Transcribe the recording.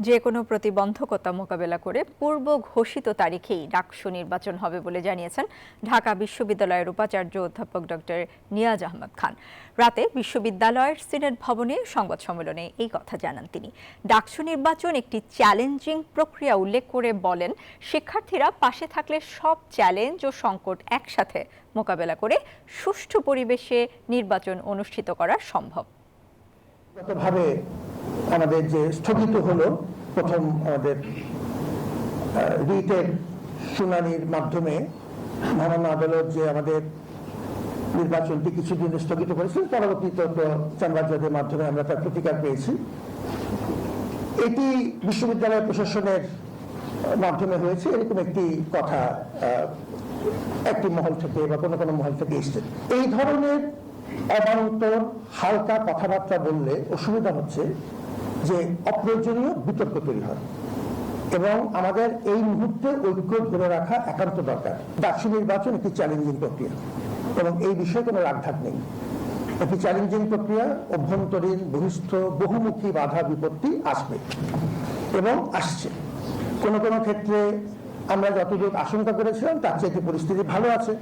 যে কোনো প্রতিবন্ধকতা মোকাবেলা করে পূর্ব ঘোষিত তারিখেই ডাকসু নির্বাচন হবে বলে জানিয়েছেন ঢাকা বিশ্ববিদ্যালয়ের উপাচার্য অধ্যাপক ডক্টর নিয়াজ আহমদ খান। রাতে বিশ্ববিদ্যালয়ের সিনেট ভবনে সংবাদ সম্মেলনে এই কথা জানান তিনি। ডাকসু নির্বাচন একটি চ্যালেঞ্জিং প্রক্রিয়া উল্লেখ করে বলেন, শিক্ষার্থীরা পাশে থাকলে সব চ্যালেঞ্জ ও সংকট একসাথে মোকাবেলা করে সুষ্ঠু পরিবেশে নির্বাচন অনুষ্ঠিত করা সম্ভব। গতভাবে আমাদের যে স্থগিত হলো প্রথম আমাদের রিটের শুনানির মাধ্যমে মহামান্য আদালত যে আমাদের নির্বাচনটি কিছুদিন স্থগিত করেছিল, পরবর্তীতে চেম্বার জজের মাধ্যমে আমরা তার প্রতিকার পেয়েছি। এটি বিশ্ববিদ্যালয় প্রশাসনের মাধ্যমে হয়েছে এরকম একটি কথা একটি মহল থেকে বা কোনো কোনো মহল থেকে এসছে। এই ধরনের অবান্তর হালকা কথাবার্তা বললে অসুবিধা হচ্ছে যে অপ্রয়োজনীয় বিতর্ক তৈরি হয় এবং আমাদের এই মুহূর্তে ঐক্য ধরে রাখা একান্ত দরকার। ডাকসু নির্বাচন একটি চ্যালেঞ্জিং প্রক্রিয়া এবং এই বিষয়ে কোনো রাগঢাক নেই। একটি চ্যালেঞ্জিং প্রক্রিয়া, অভ্যন্তরীণ বহিস্থ বহুমুখী বাধা বিপত্তি আসবে এবং আসছে। কোনো কোনো ক্ষেত্রে আমরা যতদূর আশঙ্কা করেছিলাম তার চেয়ে পরিস্থিতি ভালো আছে।